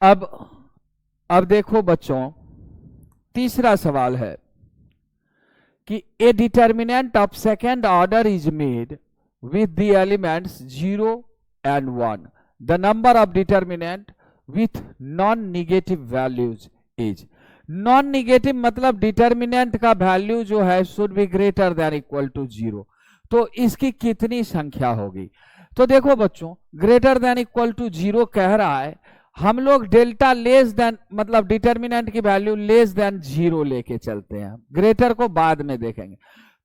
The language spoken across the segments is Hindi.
अब अब देखो बच्चों, तीसरा सवाल है कि ए determinant of second order is made with the elements 0 and 1. The number of determinant with non-negative values is. Non-negative मतलब डिटर्मिनेंट का वैल्यू जो है should be greater than equal to 0। तो इसकी कितनी संख्या होगी? तो देखो बच्चों, ग्रेटर देन इक्वल टू 0 कह रहा है, हम लोग डेल्टा लेस देन मतलब डिटर्मिनेंट की वैल्यू लेस देन 0 लेके चलते हैं, ग्रेटर को बाद में देखेंगे।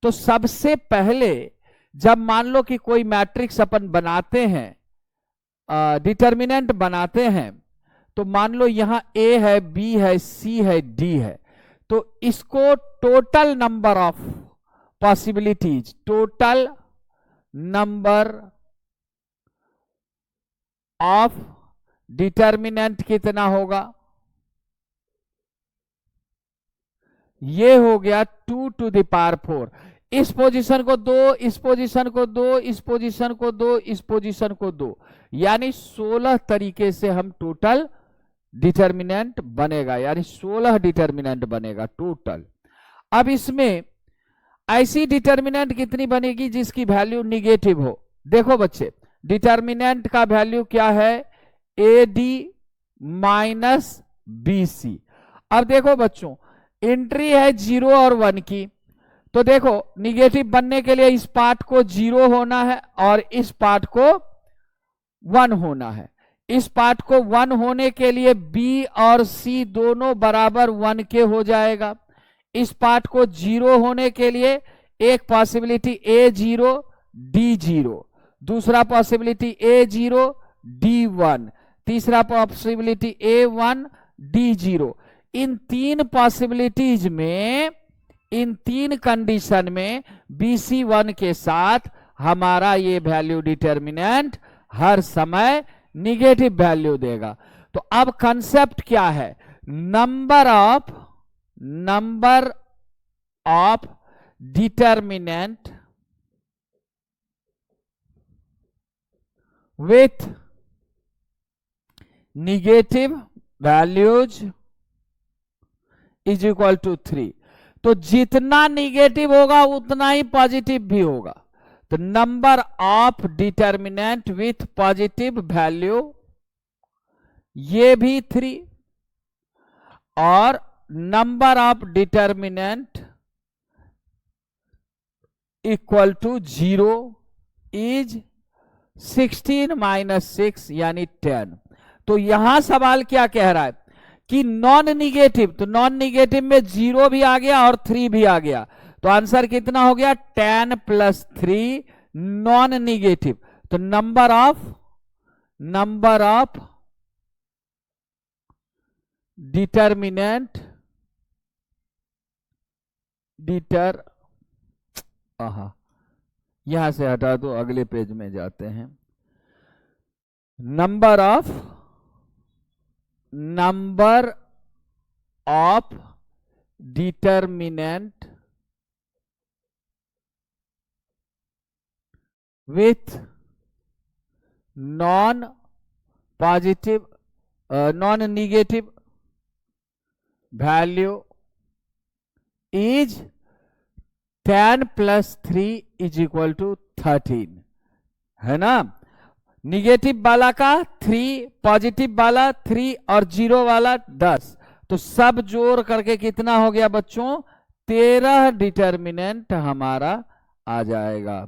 तो सबसे पहले जब मान लो कि कोई मैट्रिक्स अपन बनाते हैं, डिटर्मिनेंट बनाते हैं, तो मान लो यहां ए है, बी है, सी है, डी है, तो इसको total number of possibilities, total number of determinant कितना होगा? ये हो गया 2 to the power 4। इस पोजीशन को 2, इस पोजीशन को 2, इस पोजीशन को 2, इस पोजीशन को 2, यानी 16 तरीके से हम टोटल डिटर्मिनेंट बनेगा, यानी 16 डिटर्मिनेंट बनेगा टोटल। अब इसमें ऐसी डिटर्मिनेंट कितनी बनेगी जिसकी वैल्यू निगेटिव हो? देखो बच्चे, डिटर्मिनेंट का वैल्यू क्या है? A D minus B C. अब देखो बच्चों, एंट्री है 0 और 1 की, तो देखो निगेटिव बनने के लिए इस पार्ट को 0 होना है और इस पार्ट को 1 होना है। इस पार्ट को 1 होने के लिए B और C दोनों बराबर 1 के हो जाएगा। इस पार्ट को 0 होने के लिए एक पॉसिबिलिटी A0 D0, दूसरा पॉसिबिलिटी A0 D1, तीसरा पॉसिबिलिटी A1 D0। इन तीन पॉसिबिलिटीज में, इन तीन कंडीशन में BC1 के साथ हमारा ये वैल्यू डिटर्मिनेंट हर समय निगेटिव वैल्यू देगा। तो अब कंसेप्ट क्या है? Number of determinant with negative values is equal to 3। तो जितना निगेटिव होगा उतना ही पॉजिटिव भी होगा। तो number of determinant with positive value ये भी 3, और number of determinant equal to 0 is 16 minus 6 यानी 10। तो यहां सवाल क्या कह रहा है कि नॉन निगेटिव, तो नॉन निगेटिव में 0 भी आ गया और 3 भी आ गया, तो आंसर कितना हो गया? 10 + 3 नॉन निगेटिव। तो नंबर ऑफ डिटर्मिनेंट यहां से हटा दो, अगले पेज में जाते हैं। Number of determinant with non negative value is 10 + 3 is equal to 13, है ना? निगेटिव वाला का 3, पॉजिटिव वाला 3 और 0 वाला 10, तो सब जोड़ करके कितना हो गया बच्चों? 13 डिटर्मिनेंट हमारा आ जाएगा।